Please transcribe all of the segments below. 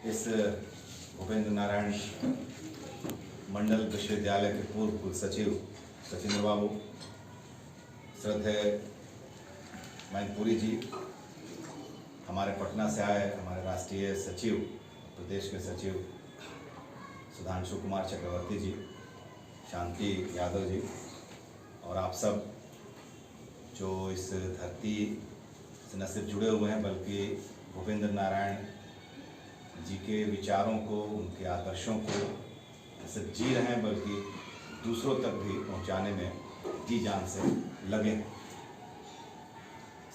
इस भूपेंद्र नारायण मंडल विश्वविद्यालय के पूर्व कुल सचिव सचिंद्र बाबू, श्रद्धेय मैनपुरी जी, हमारे पटना से आए हमारे राष्ट्रीय सचिव, प्रदेश के सचिव सुधांशु कुमार चक्रवर्ती जी, शांति यादव जी, और आप सब जो इस धरती से न सिर्फ जुड़े हुए हैं बल्कि भूपेंद्र नारायण जी के विचारों को, उनके आदर्शों को न सिर्फ जी रहे हैं बल्कि दूसरों तक भी पहुंचाने में जी जान से लगे हैं।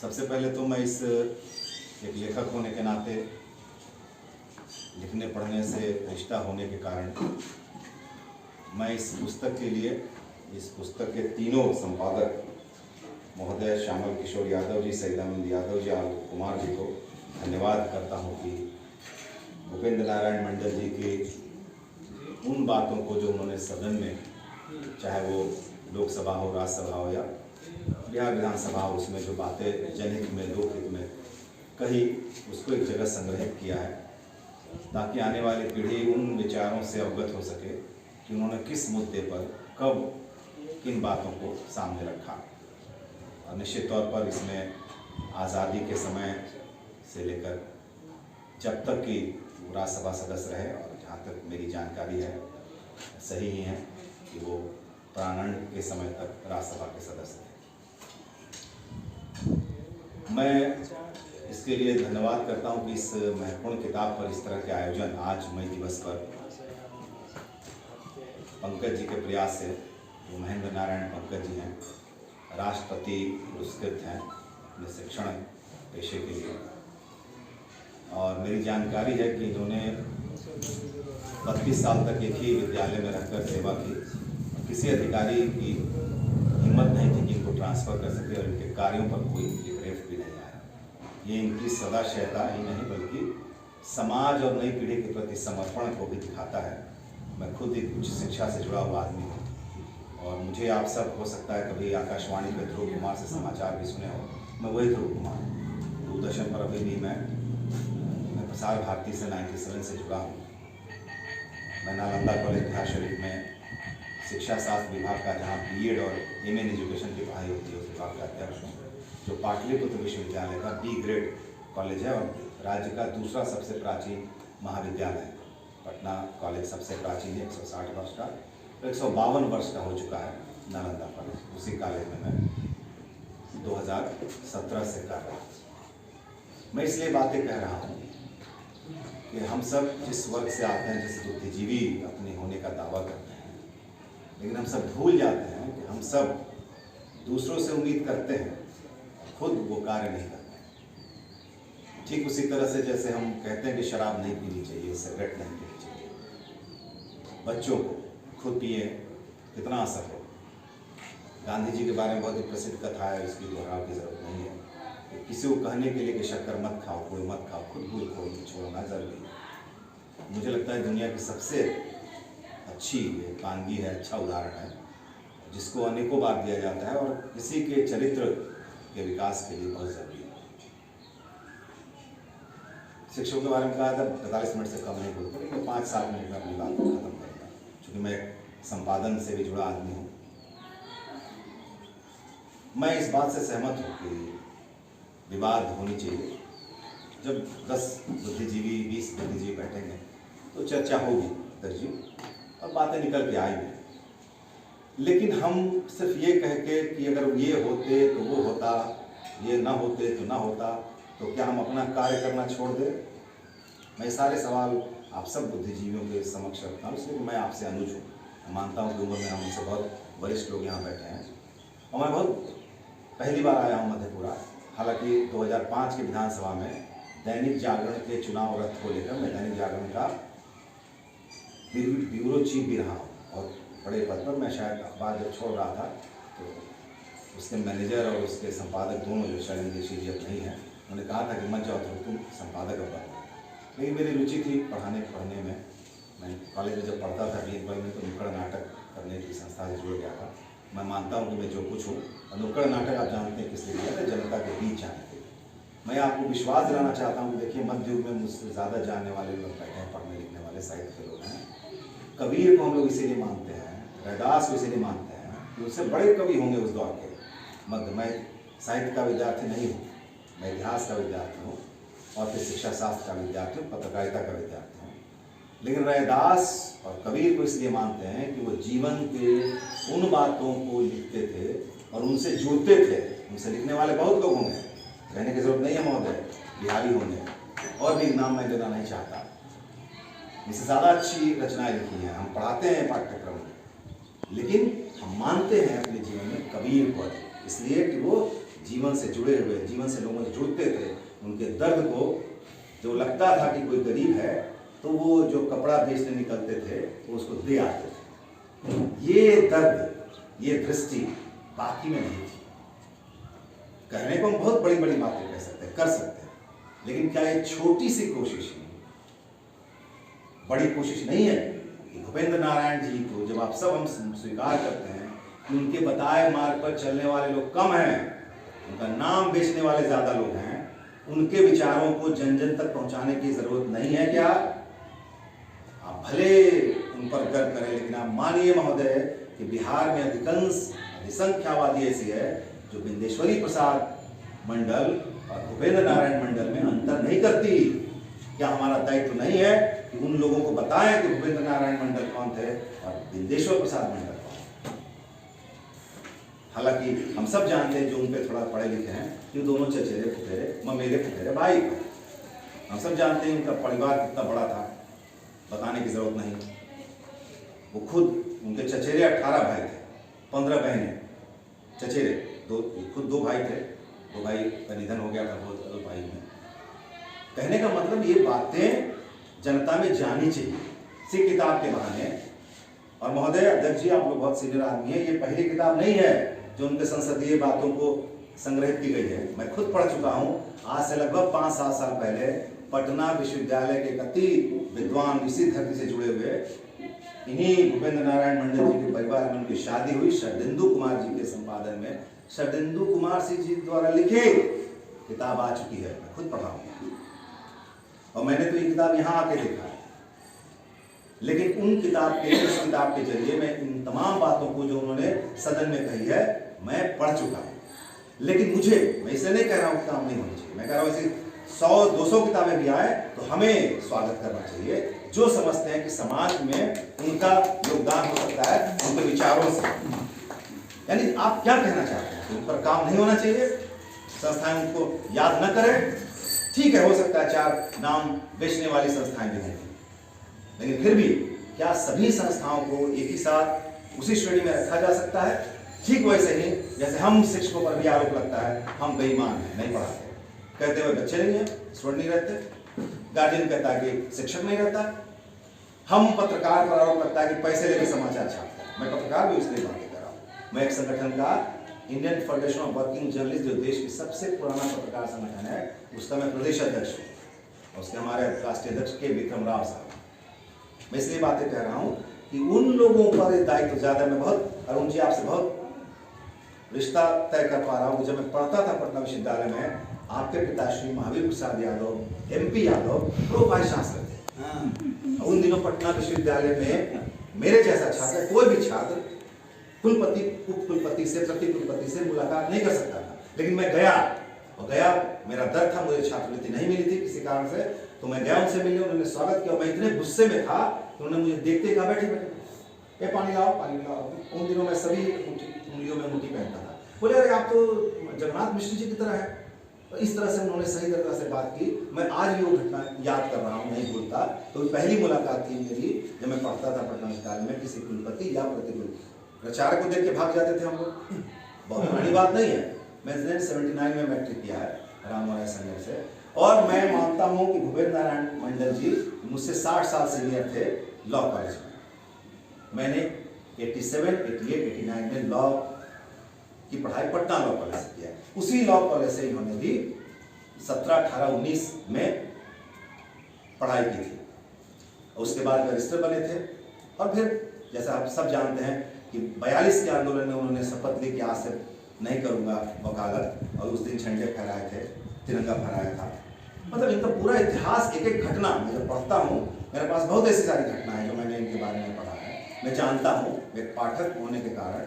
सबसे पहले तो मैं इस एक लेखक होने के नाते, लिखने पढ़ने से रिश्ता होने के कारण, मैं इस पुस्तक के लिए, इस पुस्तक के तीनों संपादक महोदय श्यामल किशोर यादव जी, सईदानंद यादव जी, आलोक कुमार जी को धन्यवाद करता हूँ कि भूपेंद्र नारायण मंडल जी की उन बातों को जो उन्होंने सदन में, चाहे वो लोकसभा हो, राज्यसभा हो या बिहार विधानसभा हो, उसमें जो बातें जनहित में, लोकहित में कही, उसको एक जगह संग्रहित किया है ताकि आने वाली पीढ़ी उन विचारों से अवगत हो सके कि उन्होंने किस मुद्दे पर कब किन बातों को सामने रखा। और निश्चित तौर पर इसमें आज़ादी के समय से लेकर जब तक कि वो राज्यसभा सदस्य रहे, और जहाँ तक मेरी जानकारी है सही ही है कि वो प्राणंड के समय तक राज्यसभा के सदस्य थे। मैं इसके लिए धन्यवाद करता हूँ कि इस महत्वपूर्ण किताब पर इस तरह के आयोजन आज मई दिवस पर पंकज जी के प्रयास से, जो महेंद्र नारायण पंकज जी हैं, राष्ट्रपति पुरस्कृत हैं अपने शिक्षण पेशे के लिए, और मेरी जानकारी है कि इन्होंने 32 साल तक एक ही विद्यालय में रहकर सेवा की। किसी अधिकारी की हिम्मत नहीं थी कि इनको ट्रांसफ़र कर सके और इनके कार्यों पर कोई देखरेख भी नहीं आया। ये इनकी सदाशयता ही नहीं बल्कि समाज और नई पीढ़ी के प्रति समर्पण को भी दिखाता है। मैं खुद एक उच्च शिक्षा से जुड़ा हुआ आदमी हूँ और मुझे आप सब हो सकता है कभी आकाशवाणी पर ध्रुव कुमार से समाचार भी सुने हो। मैं वही ध्रुव कुमार, दूरदर्शन पर अभी भी मैं प्रसार भारती से 97 से जुड़ा हूँ। मैं नालंदा कॉलेज बिहार शरीफ में शिक्षा शास्त्र विभाग का, जहाँ बीएड और एमए इन एजुकेशन की पढ़ाई होती है, उस विभाग का अध्यक्ष हूँ, जो पाटलिपुत्र विश्वविद्यालय का बी ग्रेड कॉलेज है और राज्य का दूसरा सबसे प्राचीन महाविद्यालय है। पटना कॉलेज सबसे प्राचीन है, 160 वर्ष का, 152 वर्ष का हो चुका है नालंदा कॉलेज। उसी कॉलेज में मैं 2017 से कार्यरत। मैं इसलिए बातें कह रहा हूँ कि हम सब जिस वर्ग से आते हैं, जिस बुद्धिजीवी अपने होने का दावा करते हैं, लेकिन हम सब भूल जाते हैं कि हम सब दूसरों से उम्मीद करते हैं, खुद वो कार्य नहीं करते। ठीक उसी तरह से जैसे हम कहते हैं कि शराब नहीं पीनी चाहिए, सिगरेट नहीं पीनी चाहिए, बच्चों को खुद पिए, कितना असर हो। गांधी जी के बारे में बहुत ही प्रसिद्ध कथा है, इसकी दोहराव की जरूरत नहीं है। किसी को कहने के लिए कि शक्कर मत खाओ, कोई मत खाओ, खुद भूल खोल छोड़ना जरूरी है। मुझे लगता है दुनिया की सबसे अच्छी वानगी है, अच्छा उदाहरण है, जिसको अनेकों बार दिया जाता है और किसी के चरित्र के विकास के लिए बहुत जरूरी है। शिक्षकों के बारे में कहा था 45 मिनट से कम नहीं बोलते, लेकिन 5-7 मिनट में अपनी बात को खत्म करूँगा, क्योंकि मैं संपादन से भी जुड़ा आदमी हूँ। मैं इस बात से सहमत हूँ कि विवाद होनी चाहिए। जब 10 बुद्धिजीवी, 20 बुद्धिजीवी बैठेंगे तो चर्चा होगी दर्जियों और बातें निकल के आएंगी। लेकिन हम सिर्फ ये कह के कि अगर ये होते तो वो होता, ये ना होते तो ना होता, तो क्या हम अपना कार्य करना छोड़ दें? मैं सारे सवाल आप सब बुद्धिजीवियों के समक्ष रखता हूँ, इसलिए मैं आपसे अनुज हूँ। मैं मानता हूँ कि उम्र में हमसे बहुत वरिष्ठ लोग यहाँ बैठे हैं और मैं बहुत पहली बार आया हूँ मधेपुरा। हालांकि 2005 की विधानसभा में दैनिक जागरण के चुनाव रथ को लेकर मैं दैनिक जागरण का ब्यूरो चीफ भी रहा हूँ और बड़े पद पर। मैं शायद अखबार जब छोड़ रहा था तो उसके मैनेजर और उसके संपादक दोनों, जो शैलेंद्र जी अब नहीं हैं, उन्होंने कहा था कि मत जाओ तुम संपादक बनो। लेकिन मेरी रुचि थी पढ़ने में। मैं कॉलेज में जब पढ़ता था BA में तो नुक्कड़ नाटक करने की संस्था से जुड़ गया था। मैं मानता हूँ कि मैं जो कुछ हूँ, और नुक्कड़ नाटक आप जानते हैं किस लिए किया था, जनता के बीच जाने के लिए। मैं आपको विश्वास दिलाना चाहता हूँ कि देखिए मध्य युग में मुझसे ज़्यादा जानने वाले लोग बैठे हैं के साहित्य के लोग हैं। कबीर को हम लोग इसीलिए मानते हैं, रैदास को इसीलिए मानते हैं कि उससे बड़े कवि होंगे उस दौर के। मगर मैं साहित्य का विद्यार्थी नहीं हूँ, मैं इतिहास का विद्यार्थी हूँ और फिर शिक्षा शास्त्र का विद्यार्थी हूँ, पत्रकारिता का विद्यार्थी हूँ। लेकिन रैदास और कबीर को इसलिए मानते हैं कि वो जीवन के उन बातों को लिखते थे और उनसे जुड़ते थे। उनसे लिखने वाले बहुत लोग होंगे, कहने की जरूरत नहीं है महोदय, बिहारी होंगे, और भी नाम मैं लेना नहीं चाहता। इससे ज़्यादा अच्छी रचनाएं लिखी हैं, हम पढ़ाते हैं पाठ्यक्रम में, लेकिन हम मानते हैं अपने जीवन में कबीर को, इसलिए कि वो जीवन से जुड़े हुए, जीवन से लोगों से जुड़ते थे। उनके दर्द को, जो लगता था कि कोई गरीब है तो वो जो कपड़ा बेचने निकलते थे वो उसको दे आते थे। ये दर्द, ये दृष्टि बाकी में नहीं थी। कहने को हम बहुत बड़ी बड़ी बातें कह सकते हैं, कर सकते हैं, लेकिन क्या ये छोटी सी कोशिश है, बड़ी कोशिश नहीं है कि भूपेंद्र नारायण जी को जब आप सब हम स्वीकार करते हैं कि उनके बताए मार्ग पर चलने वाले लोग कम हैं, उनका नाम बेचने वाले ज्यादा लोग हैं, उनके विचारों को जन जन तक पहुंचाने की जरूरत नहीं है क्या? आप भले उन पर गर्व करें, लेकिन आप मानिए महोदय कि बिहार में अधिसंख्यावादी ऐसी है जो बिंदेश्वरी प्रसाद मंडल और भूपेंद्र नारायण मंडल में अंतर नहीं करती। क्या हमारा दायित्व नहीं है कि उन लोगों को बताएं कि भूपेंद्र नारायण मंडल कौन थे और बिंदेश्वर प्रसाद मंडल कौन? हालांकि हम सब जानते हैं जो उन पे थोड़ा पढ़े लिखे हैं, ये दोनों चचेरे फुफेरे, ममेरे फुफेरे भाई। हम सब जानते हैं उनका परिवार कितना बड़ा था, बताने की जरूरत नहीं। वो खुद, उनके चचेरे 18 भाई थे, 15 बहनें, चचेरे खुद 2 भाई थे, 2 भाई का निधन हो गया था बहुत अल्पायु में। कहने का मतलब ये बातें जनता में जानी चाहिए, सिर्फ किताब के बहाने। और महोदय अध्यक्ष जी, आप लोग बहुत सीनियर आदमी हैं, ये पहली किताब नहीं है जो उनके संसदीय बातों को संग्रहित की गई है। मैं खुद पढ़ चुका हूँ, आज से लगभग 5-7 साल पहले पटना विश्वविद्यालय के अति विद्वान, इसी धरती से जुड़े हुए, इन्हीं भूपेंद्र नारायण मंडल जी के परिवार में उनकी शादी हुई। शरदिंदु कुमार जी के संपादन में शरदिंदु कुमार सिंह जी द्वारा लिखी किताब आ चुकी है, मैं खुद पढ़ा हूँ और मैंने तो ये किताब यहाँ आके देखा है। लेकिन उन किताब के, उस किताब के जरिए मैं इन तमाम बातों को जो उन्होंने सदन में कही है मैं पढ़ चुका हूँ। लेकिन मुझे, मैं इसलिए नहीं कह रहा हूँ काम नहीं होनी चाहिए, मैं कह रहा हूँ ऐसी 100-200 किताबें भी आए तो हमें स्वागत करना चाहिए, जो समझते हैं कि समाज में उनका योगदान हो सकता है उनके विचारों से। यानी आप क्या कहना चाहते हैं, उन पर काम नहीं होना चाहिए, संस्थाएं उनको याद न करें? ठीक है, हो सकता है 4 नाम बेचने वाली संस्थाएं भी होंगी, लेकिन फिर भी क्या सभी संस्थाओं को एक ही साथ उसी श्रेणी में रखा जा सकता है? ठीक वैसे ही जैसे हम शिक्षकों पर भी आरोप लगता है हम बेईमान हैं, नहीं पढ़ाते, कहते हुए बच्चे नहीं है, स्टूडेंट नहीं रहते, गार्जियन कहता है कि शिक्षक नहीं रहता। हम पत्रकार पर आरोप लगता है कि पैसे लेके समाचार छापता है। मैं पत्रकार भी इसलिए बातें कर रहा हूँ, मैं एक संगठन का, Indian federation of working journalist, जो देश की सबसे पुराना पत्रकार संगठन है, उसका मैं प्रदेश अध्यक्ष हूँ, उसके हमारे राष्ट्रीय अध्यक्ष के विक्रम राव साहब। मैं इसलिए बातें कह रहा हूँ कि उन लोगों पर दायित्व ज्यादा, मैं बहुत अरुण जी आपसे बहुत रिश्ता तय कर पा रहा हूँ। जब मैं पढ़ता था पटना विश्वविद्यालय में, आपके पिताश्री Mahavir Prasad Yadav, MP Yadav pro vice chancellor थे। उन दिनों पटना विश्वविद्यालय में मेरे जैसा छात्र, कोई भी छात्र कुलपति, उप कुलपति से, प्रति कुलपति से मुलाकात नहीं कर सकता था। लेकिन मैं गया, मेरा डर था, मुझे छात्रवृत्ति नहीं मिली थी किसी कारण से, तो मैं गया उनसे मिलने, उन्होंने स्वागत किया। मैं इतने गुस्से में था कि उन्होंने मुझे देखते कहा बैठे बैठे, ए पानी लाओ, पानी लाओ। उन दिनों में सभी उंगलियों में मुट्ठी पहनता था। बोले अरे आप तो जगन्नाथ मिश्र जी की तरह है। तो इस तरह से उन्होंने सही तरह से बात की। मैं आज भी वो घटना याद कर रहा हूँ, नहीं भूलता। तो पहली मुलाकात थी मेरी जब मैं पढ़ता था पटना विश्वविद्यालय में, किसी कुलपति या प्रतिकुल प्रचारक को देख के भाग जाते थे हम लोग। बहुत पुरानी बात नहीं है, मैंने 79 में मैट्रिक किया है राम मोहन संघ से, और मैं मानता हूँ कि भूपेंद्र नारायण मंडल जी मुझसे 60 साल सीनियर थे लॉ कॉलेज में। मैंने 87, 88, 89 में लॉ की पढ़ाई पटना लॉ कॉलेज से किया। उसी लॉ कॉलेज से इन्होंने भी 17, 18, 19 में पढ़ाई की थी। उसके बाद बैरिस्टर बने थे, और फिर जैसा आप सब जानते हैं कि 42 के आंदोलन में उन्होंने शपथ ली कि आज से नहीं करूंगा वकालत, और उस दिन झंडे फहराए थे, तिरंगा फहराया था। मतलब इनका पूरा इतिहास, एक एक घटना मैं जब पढ़ता हूँ, मेरे पास बहुत ऐसी सारी घटनाएं जो मैंने इनके बारे में पढ़ा है, मैं जानता हूँ, एक पाठक होने के कारण,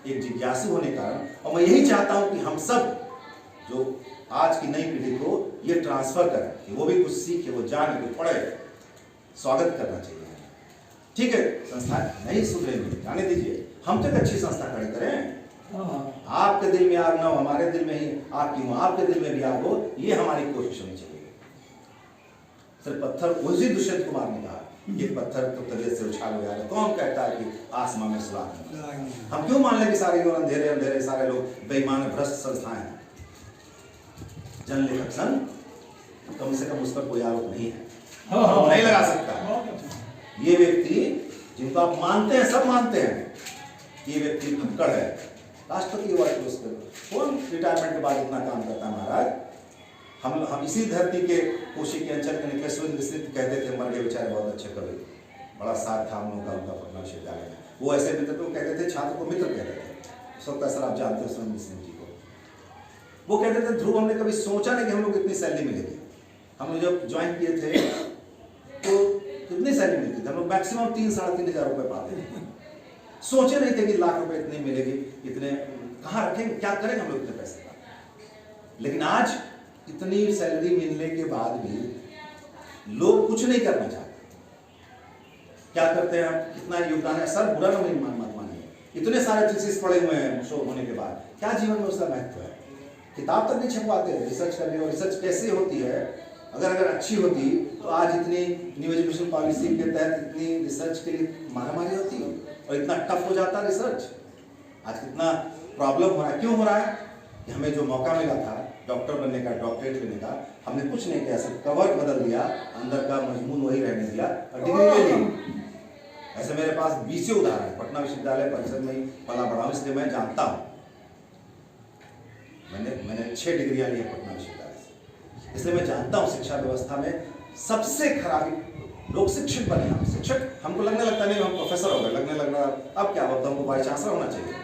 एक जिज्ञासु होने के कारण, और मैं यही चाहता हूँ कि हम सब जो आज की नई पीढ़ी को ये ट्रांसफर करें कि वो भी कुछ सीखे, वो जाने, वो पढ़े। स्वागत करना चाहिए। ठीक है, संस्था नहीं सुधरेंगी, जाने दीजिए, हम तो एक अच्छी संस्था खड़ी करें। आपके दिल में आग ना हो, हमारे दिल में ही आग क्यों, आपके दिल में भी आग हो, ये हमारी कोशिश होनी चाहिए। सिर्फ पत्थर, उसी दुष्यंत कुमार ने कहा ये पत्थर तो तबीयत से उछाल हो जाएगा, कौन कहता है कि आसमां में सुराख नहीं? हम क्यों मान लें कि सारे लोग अंधेरे अंधेरे, सारे लोग बेईमान भ्रष्ट संस्थाएं हैं? जन लेखक संघ कम से कम उस पर कोई आरोप नहीं है, नहीं लगा सकता। ये व्यक्ति जिनको आप मानते हैं, सब मानते हैं, ये व्यक्ति फक्कड़ है, राष्ट्रपति अवार्ड पुरस्कार, कौन रिटायरमेंट के बाद इतना काम करता है महाराज? हम इसी धरती के कोशी के अंचल के निकले सुरेंद्र मिश्र कहते थे, मर गए बेचारे, बहुत अच्छे कवि, बड़ा साथ था हम लोगों का उनका पटना विश्वविद्यालय में। वो ऐसे मित्र को कहते थे, छात्र को मित्र कहते थे। स्वतः सर आप जानते हो सुरेंद्र मिश्र जी को। वो कहते थे, ध्रुव हमने कभी सोचा नहीं कि हम लोग इतनी सैलरी मिलेगी। हम लोग जब ज्वाइन किए थे तो कितनी सैलरी मिलती थी? हम लोग मैक्सिमम 3-3.5 हज़ार रुपये पाते थे। सोचे नहीं थे कि लाख रुपए इतने मिलेगी, इतने कहाँ रखेंगे, क्या करेंगे हम लोग इतने पैसे का। लेकिन आज इतनी सैलरी मिलने के बाद भी लोग कुछ नहीं करना चाहते। क्या करते हैं? कितना योगदान है सर, बुरा ना मत मानिए, इतने सारे थीसिस पड़े हुए हैं शो होने के बाद, क्या जीवन में उसका महत्व है? किताब तक नहीं छपवाते, रिसर्च करने, और रिसर्च कैसे होती है? अगर अच्छी होती तो आज इतनी न्यू एजुकेशन पॉलिसी के तहत इतनी रिसर्च के लिए मारामारी होती और इतना टफ हो जाता रिसर्च। आज कितना प्रॉब्लम हो रहा है, क्यों हो रहा है? कि हमें जो मौका मिला था डॉक्टर बनने का, डॉक्टरेट लेने का, हमने कुछ नहीं किया, सिर्फ कवर बदल दिया, अंदर का मजमून वही रहने दिया और डिग्री ले ली। ऐसे मेरे पास 20 उदाहरण है, पटना विश्वविद्यालय परिसर में ही पला बड़ा हूं, इसलिए मैं जानता हूं। मैंने 6 डिग्रियां ली है पटना विश्वविद्यालय से, इसलिए मैं जानता हूं शिक्षा व्यवस्था में सबसे खराबी लोग शिक्षक बने। हम शिक्षक, हमको लगने लगता नहीं हम प्रोफेसर हो गए, लगने लग रहा अब क्या होता, हमको वाइस चांसलर होना चाहिए।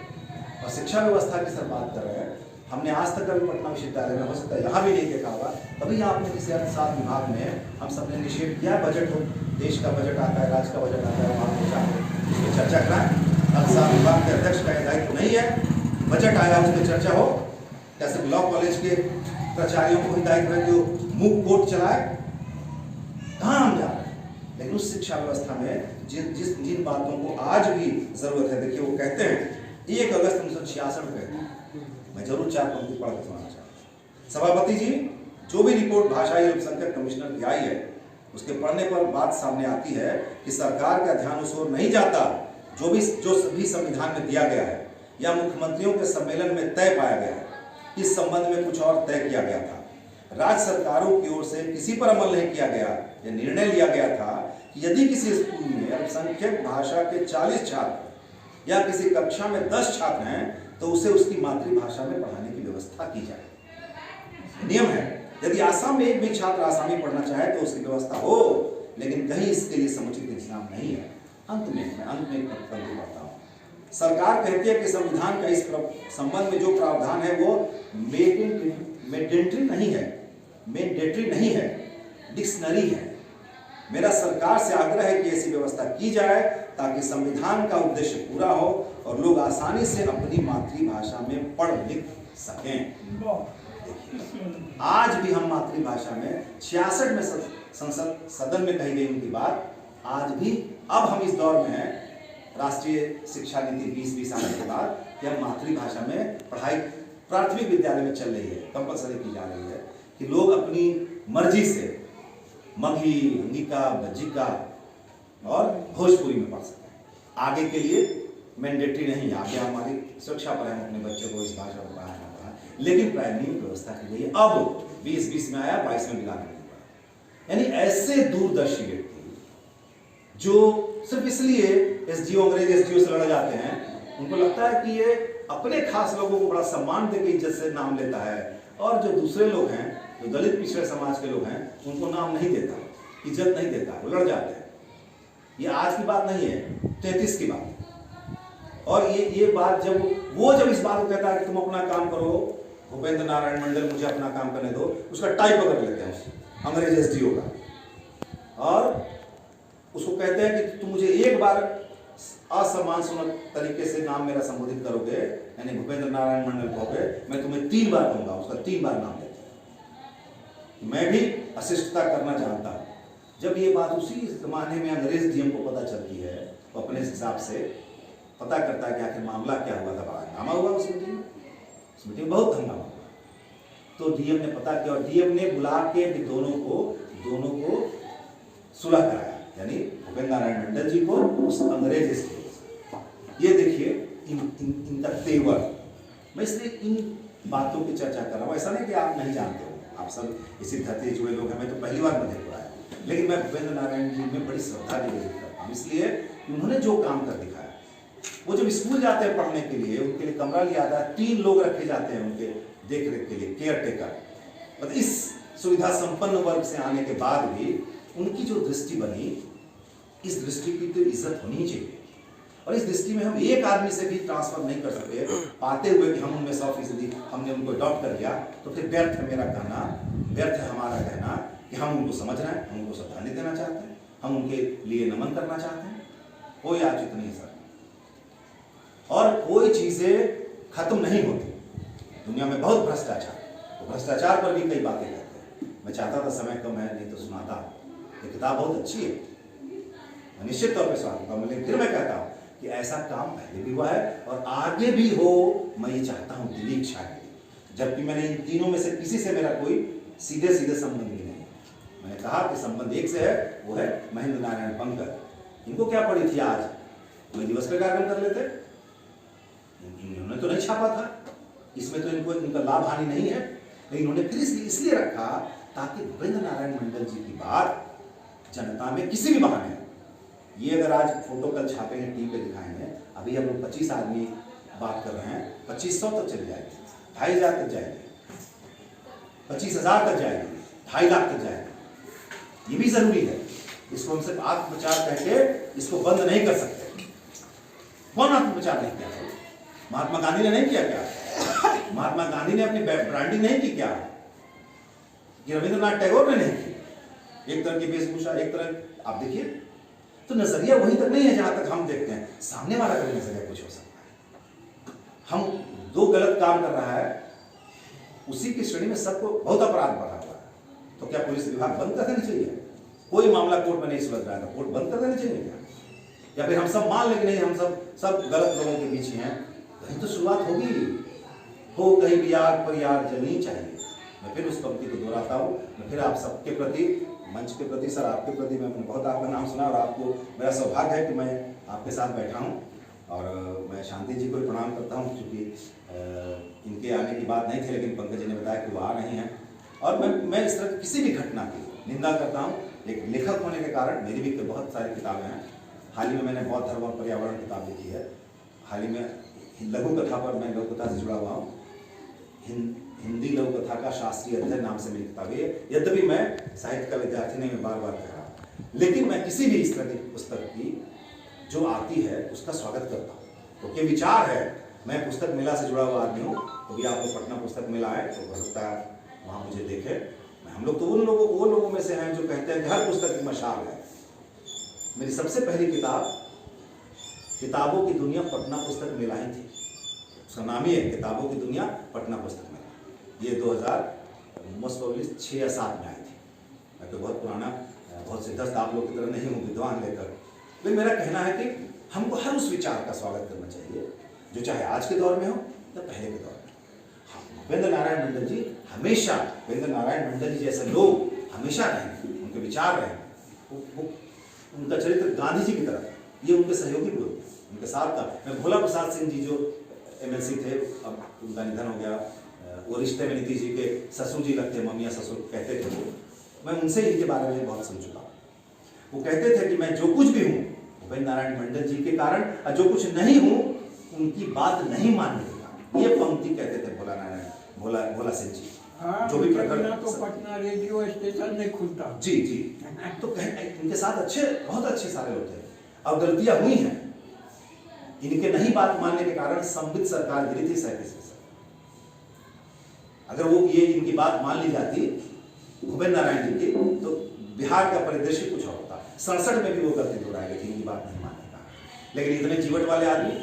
और शिक्षा व्यवस्था की सर बात कर रहे हैं, हमने आज तक कभी पटना विश्वविद्यालय में, हो सकता है यहाँ भी नहीं देखा होगा, कभी आपने किसी अर्थशास्त्र विभाग में हम सबने निषेध किया, बजट हो, देश का बजट आता है, राज्य का बजट आता है, वहाँ चाहे चर्चा कराएं। अर्थशास्त्र विभाग के अध्यक्ष का दायित्व नहीं है, बजट आया उसमें चर्चा हो। क्या सिर्फ लॉ कॉलेज के प्राचार्यों को ही दायित्व है जो मूक कोर्ट चलाए? कहाँ हम जा रहे हैं? लेकिन उस शिक्षा व्यवस्था में जिन बातों को आज भी जरूरत है, देखिए वो कहते हैं 1 अगस्त 1966 में, मैं जरूर 4 पंक्ति पढ़ के सुनाना चाहता हूँ। सभापति जी, जो भी रिपोर्ट भाषाई अल्पसंख्यक कमिश्नर की आई है, उसके पढ़ने पर बात सामने आती है कि सरकार का ध्यान उस ओर नहीं जाता जो सभी संविधान में दिया गया है या मुख्यमंत्रियों के सम्मेलन में तय पाया गया है। इस संबंध में कुछ और तय किया गया था। राज्य सरकारों की ओर से किसी पर अमल नहीं किया गया। यह निर्णय लिया गया था कि यदि किसी स्कूल में अल्पसंख्यक भाषा के 40 छात्र या किसी कक्षा में 10 छात्र हैं तो उसे उसकी मातृभाषा में पढ़ाने की व्यवस्था की जाए। नियम है, यदि आसाम में एक भी छात्र आसामी पढ़ना चाहे तो उसकी व्यवस्था हो, लेकिन कहीं इसके लिए समुचित इंतजाम नहीं है। अंत में एक पंक्ति पढ़ता हूँ। सरकार कहती है कि संविधान का इस संबंध में जो प्रावधान है वो मैंडेटरी नहीं है, डिक्शनरी है। मेरा सरकार से आग्रह है कि ऐसी व्यवस्था की जाए ताकि संविधान का उद्देश्य पूरा हो और लोग आसानी से अपनी मातृभाषा में पढ़ लिख सकें। आज भी हम मातृभाषा में 66 में संसद सदन में कही गई उनकी बात आज भी, अब हम इस दौर में हैं राष्ट्रीय शिक्षा नीति 2020 आने के बाद कि हम मातृभाषा में पढ़ाई प्राथमिक विद्यालय में चल रही है, कंपलसरी की जा रही है कि लोग अपनी मर्जी से मगही, अंगिका, बज्जिका और भोजपुरी में पढ़ सकते। आगे के लिए मैंडेटरी नहीं, आगे हमारी सुरक्षा पर हम अपने बच्चों को इस भाषा को पढ़ाना पड़ा, लेकिन प्राइमरी में व्यवस्था की गई है। अब 2020 में आया, 22 में मिला नहीं पड़ा। यानी ऐसे दूरदर्शी व्यक्ति जो सिर्फ इसलिए अंग्रेज एसडीओ से लड़ जाते हैं, उनको लगता है कि ये अपने खास लोगों को बड़ा सम्मान देकर इज्जत से नाम लेता है, और जो दूसरे लोग हैं, जो दलित पिछड़े समाज के लोग हैं, उनको नाम नहीं देता, इज्जत नहीं देता, वो लड़ जाते हैं। ये आज की बात नहीं है, 33 की बात। और ये बात जब इस बात को कहता है कि तुम अपना काम करो, भूपेंद्र नारायण मंडल मुझे अपना काम करने दो, उसका टाइप पकड़ लेते हैं, अंग्रेज एसडीओ का, और उसको कहते हैं कि तुम मुझे एक बार असम्मानजनक तरीके से नाम मेरा संबोधित करोगे, यानी भूपेंद्र नारायण मंडल कहोगे, मैं तुम्हें 3 बार कहूंगा, उसका 3 बार नाम लेते हैं। मैं भी अशिष्टता करना चाहता हूं। जब ये बात उसी जमाने में अंग्रेज डीएम को पता चलती है, तो अपने हिसाब से पता करता है कि आखिर मामला क्या हुआ था। बड़ा हंगामा हुआ उस मीटिंग में, उस मीटिंग में बहुत हंगामा हुआ। तो डीएम ने पता किया और डीएम ने बुला के भी दोनों को सुलह कराया, यानी भूपेंद्र नारायण मंडल जी को उस अंग्रेज से। ये देखिए इनका तेवर। मैं इसलिए इन बातों की चर्चा कर रहा हूँ। ऐसा नहीं कि आप नहीं जानते हो, आप सब इसी धरती से जुड़े लोग हैं। मैं तो पहली बार मध्य को आया, लेकिन मैं भूपेंद्र नारायण जी में बड़ी श्रद्धा निवेदित करता हूँ, इसलिए उन्होंने जो काम कर दिखाया। वो जब स्कूल जाते हैं पढ़ने के लिए, उनके लिए कमरा लिया जाता है, 3 लोग रखे जाते हैं उनके देख रेख के लिए, केयर टेकर। मतलब इस सुविधा संपन्न वर्ग से आने के बाद भी उनकी जो दृष्टि बनी, इस दृष्टि की तो इज्जत होनी ही चाहिए। और इस दृष्टि में हम एक आदमी से भी ट्रांसफर नहीं कर सकते, पाते हुए कि हम उनमें 100% हमने उनको अडॉप्ट कर लिया, तो फिर व्यर्थ है मेरा कहना, व्यर्थ है हमारा कहना कि हम उनको समझ रहे हैं, हम उनको श्रद्धांजलि देना चाहते हैं, हम उनके लिए नमन करना चाहते हैं। कोई आचित नहीं सर, और कोई चीजें खत्म नहीं होती दुनिया में। बहुत भ्रष्टाचार, तो भ्रष्टाचार पर भी कई बातें कहते हैं। मैं चाहता था समय कम है, नहीं तो सुनाता। ये किताब बहुत अच्छी है, मैं निश्चित तौर पर सुनाता हूँ, लेकिन फिर मैं कहता हूँ कि ऐसा काम पहले भी हुआ है और आगे भी हो, मैं ये चाहता हूँ, दिली इच्छा है। जबकि मैंने इन तीनों में से किसी से मेरा कोई सीधे संबंध भी नहीं। मैंने कहा कि संबंध एक से है, वो है महेंद्र नारायण पंकज। इनको क्या पड़ी थी आज कोई दिवस पे कार्यक्रम कर लेते, इन्होंने तो नहीं छापा था, इसमें तो इनको इनका लाभ हानि नहीं है। लेकिन इन्होंने फिर इसलिए रखा ताकि भूपेंद्र नारायण मंडल जी की बात जनता में किसी भी बहाने, ये अगर आज फोटो कल छापेंगे, टीवी पे दिखाएंगे, अभी हम लोग 25 आदमी बात कर रहे हैं, 2500 तक चले जाएंगे, 2500 तक जाएंगे, 25,000 तक जाएंगे, 2.5 लाख तक जाएंगे। ये भी जरूरी है। इसको हम सिर्फ आत्मप्रचार कह के इसको बंद नहीं कर सकते। कौन आत्मप्रचार नहीं किया? महात्मा गांधी ने नहीं किया क्या? महात्मा गांधी ने अपनी ब्रांडिंग नहीं की क्या? ये रविंद्रनाथ टैगोर ने नहीं की? एक तरह की वेशभूषा, एक तरह आप देखिए, तो नजरिया वहीं तक नहीं है जहां तक हम देखते हैं। सामने वाला का नजरिया कुछ हो सकता है। हम 2 गलत काम कर रहा है, उसी की श्रेणी में सबको बहुत अपराध बढ़ा हुआ है। तो क्या पुलिस विभाग बंद कर देना चाहिए? कोई मामला कोर्ट में नहीं सुलझ रहा है, कोर्ट बंद कर देना चाहिए क्या? या फिर हम सब मान लें कि नहीं, हम सब गलत लोगों के बीच हैं, कहीं तो शुरुआत होगी, हो कहीं भी आग पर यार जलनी चाहिए। मैं फिर उस पंक्ति को दोहराता हूँ। मैं फिर आप सबके प्रति, मंच के प्रति, सर आपके प्रति मैंने बहुत आपका नाम सुना और आपको मेरा सौभाग्य है कि मैं आपके साथ बैठा हूँ। और मैं शांति जी को भी प्रणाम करता हूँ, क्योंकि इनके आने की बात नहीं थी, लेकिन पंकज जी ने बताया कि वो आ रहे हैं। और मैं इस तरह की किसी भी घटना की निंदा करता हूँ। एक लेखक होने के कारण मेरी भी बहुत सारी किताबें हैं। हाल ही में मैंने बौद्ध धर्म और पर्यावरण किताब लिखी है। हाल ही में लघु कथा पर, मैं लघु कथा से जुड़ा हुआ हूँ, हिंदी लघु कथा का शास्त्रीय अध्ययन नाम से मेरी किताब है। यद्यपि मैं साहित्य का विद्यार्थी नहीं, मैं बार बार कह रहा हूँ, लेकिन मैं किसी भी इस तरह की पुस्तक की जो आती है उसका स्वागत करता हूँ। क्योंकि विचार है, मैं पुस्तक मेला से जुड़ा हुआ आदमी हूँ, कभी आपको पटना पुस्तक मेला आए तो हो सकता है वहाँ मुझे देखे। हम लोग तो वो लोगों में से हैं जो कहते हैं कि हर पुस्तक की मशाल है। मेरी सबसे पहली किताब किताबों की दुनिया पटना पुस्तक मेला ही थी। उसका नाम ही है किताबों की दुनिया पटना पुस्तक मेला। ये 2006 या 7 में आई थी। मैं तो बहुत पुराना, बहुत सिद्धस्त आप लोग की तरह नहीं हूँ, विद्वान लेकर। लेकिन मेरा कहना है कि हमको हर उस विचार का स्वागत करना चाहिए जो चाहे आज के दौर में हो या पहले के दौर में। भूपेंद्र नारायण मंडल जी हमेशा, भूपेंद्र नारायण मंडल जी जैसे लोग हमेशा रहे, उनके विचार रहे, उनका चरित्र गांधी जी की तरह, ये उनके सहयोगी लोग, उनके साथ था। मैं भोला प्रसाद सिंह जी जो MLC थे, अब उनका निधन हो गया, वो रिश्ते में नीतीश जी के ससुर जी लगते, मम्मिया ससुर कहते थे वो, मैं उनसे इनके बारे में बहुत सुन चुका। वो कहते थे कि मैं जो कुछ भी हूँ भूपेंद्र नारायण मंडल जी के कारण, और जो कुछ नहीं हूँ उनकी बात नहीं मानने का। ये पंक्ति कहते थे भोला सिंह जी। जो भी प्रकरण तो पटना रेडियो स्टेशन नहीं खुलता। जी जी, तो इनके साथ बहुत अच्छे सारे लोग थे। अब गलतियां हुई हैं, इनके नहीं बात मानने के कारण संबित सरकार गिरी थी 37 में। अगर वो ये इनकी बात मान ली जाती भूपेंद्र नारायण जी की, तो बिहार का परिदृश्य कुछ और था। 67 में भी वो गलती दोहराई गई थी, इनकी बात नहीं मानेगा। लेकिन इतने जीवट वाले आदमी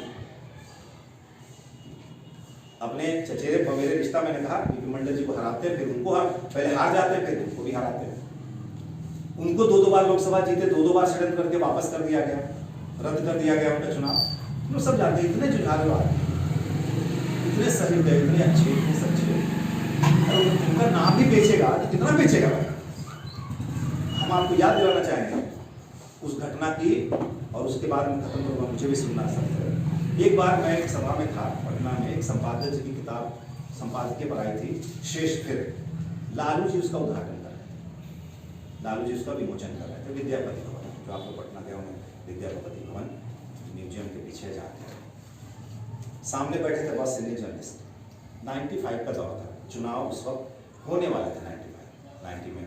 अपने चचेरे बमेरे रिश्ता, मैंने कहा बीपी मंडल जी को हराते हैं, फिर उनको पहले हार जाते हैं, फिर उनको भी हराते हैं। उनको 2-2 बार लोकसभा जीते, 2-2 बार षड्यंत्र करके वापस कर दिया गया, रद्द कर दिया गया उनका चुनाव। तो सब जानते हैं, इतने जुझारू आदमी, इतने सही गए, इतने अच्छे, इतने सच्चे। अरे उनका नाम भी बेचेगा तो कितना बेचेगा भाई। हम आपको याद दिलाना चाहेंगे उस घटना की, और उसके बाद में खत्म करूँगा, मुझे भी सुनना सकते हैं। एक बार मैं एक सभा में था पटना में, एक संपादक जी की किताब संपादकीय पर आई थी, शेष फिर। लालू जी उसका उद्घाटन कर रहे थे, लालू जी उसका विमोचन कर रहे थे विद्यापति भवन, जो आपको पटना के होंगे विद्यापति भवन म्यूजियम के पीछे जाके। सामने बैठे थे बहुत सीनियर जर्नलिस्ट। 95 का दौर था, चुनाव उस वक्त होने वाले थे। 90 में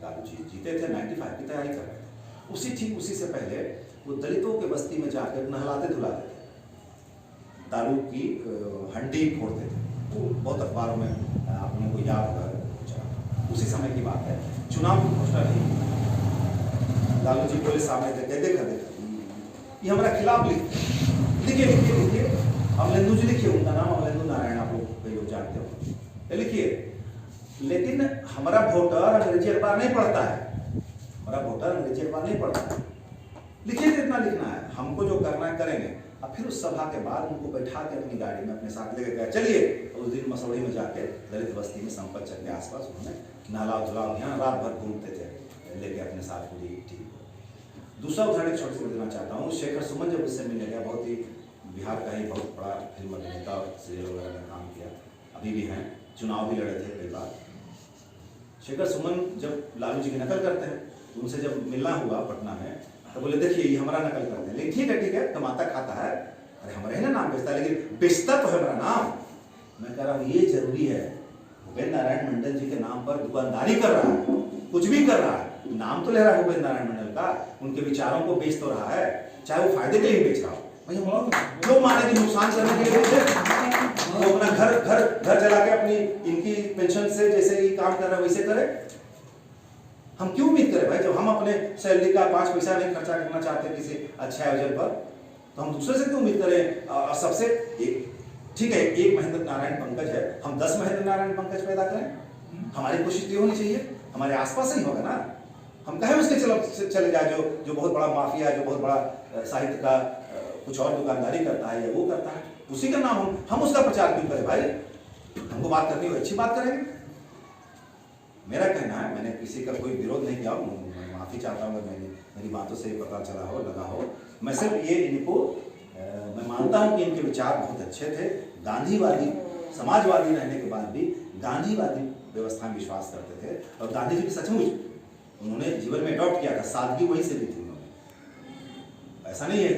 लालू जी जीते थे, 95 की तैयारी कर रहे थे। ठीक उसी से पहले वो दलितों के बस्ती में जाकर नहलाते धुलाते थे, दारू की हंडी फोड़ते थे। वो बहुत अखबारों में आप लोगों को याद होगा, उसी समय की बात है। चुनाव की घोषणा नहीं, लालू जी बोले सामने थे, देखा ये हमारा खिलाफ लिखिए अमलेंदु जी लिखिए, उनका नाम अमलेंदु नारायण, आप लोग कई लोग जानते हो, लिखिए। लेकिन हमारा वोटर अंग्रेजी अखबार नहीं पढ़ता है, हमारा वोटर अंग्रेजी अखबार नहीं पढ़ता है, लिखिए तो इतना लिखना है, हमको जो करना है करेंगे। अब फिर उस सभा के बाद उनको बैठा के अपनी गाड़ी में अपने साथ लेकर गया, चलिए। उस दिन मसौड़ी में जाके दलित बस्ती में संपत चक के आसपास उन्होंने नाला धुलाव यहाँ रात भर घूमते थे लेके अपने साथ पूरी टीम को। दूसरा उदाहरण छोटे से देना चाहता हूँ, शेखर सुमन जब उससे मिलने गया, बहुत ही बिहार का ही बहुत बड़ा फिल्म अभिनेता और सीरियल वगैरह में काम किया, अभी भी हैं, चुनाव भी लड़े थे कई बार। शेखर सुमन जब लालू जी की नकल करते हैं, तो उनसे जब मिलना हुआ पटना में, तो बोले देखिए ये हमारा नकल करते हैं, लेकिन ठीक है कमाता खाता है, अरे हमारे ही ना नाम बेचता है, लेकिन बेचता तो है हमारा नाम। मैं कह रहा हूँ ये जरूरी है, भूपेंद्र नारायण मंडल जी के नाम पर दुकानदारी कर रहा है, कुछ भी कर रहा है, नाम तो ले रहा है भूपेंद्र नारायण मंडल का, उनके विचारों को बेच तो रहा है, चाहे वो फायदे के लिए बेच रहा हो। क्यों माने कि नुकसान करने के लिए बेचे? वो अपना घर जला के अपनी इनकी पेंशन से जैसे ये काम कर रहा है वैसे करे। हम क्यों उम्मीद करें भाई, जब हम अपने सैलरी का 5 पैसा नहीं खर्चा करना चाहते किसी अच्छे आयोजन पर, तो हम दूसरे से क्यों उम्मीद करें? सबसे ठीक है, एक महेंद्र नारायण पंकज है, हम 10 महेंद्र नारायण पंकज पैदा करें। हमारी कोशिश तो होनी चाहिए, हमारे आसपास ही होगा ना। हम कहे उसके चले जाए जो बहुत बड़ा माफिया, जो बहुत बड़ा साहित्य का कुछ और दुकानदारी करता है या वो करता है, उसी का नाम हम उसका प्रचार क्यों करें भाई? हमको बात करनी हो अच्छी बात करेंगे। मेरा कहना है, मैंने किसी का कोई विरोध नहीं किया, मैं माफी चाहता हूँ मेरी बातों से पता चला हो लगा हो। मैं सिर्फ ये इनको मैं मानता हूँ कि इनके विचार बहुत अच्छे थे, गांधीवादी समाजवादी रहने के बाद भी गांधीवादी व्यवस्था में विश्वास करते थे, और गांधी जी भी सचमुच उन्होंने जीवन में अडॉप्ट किया था, सादगी वहीं से भी थी उन्होंने। ऐसा नहीं है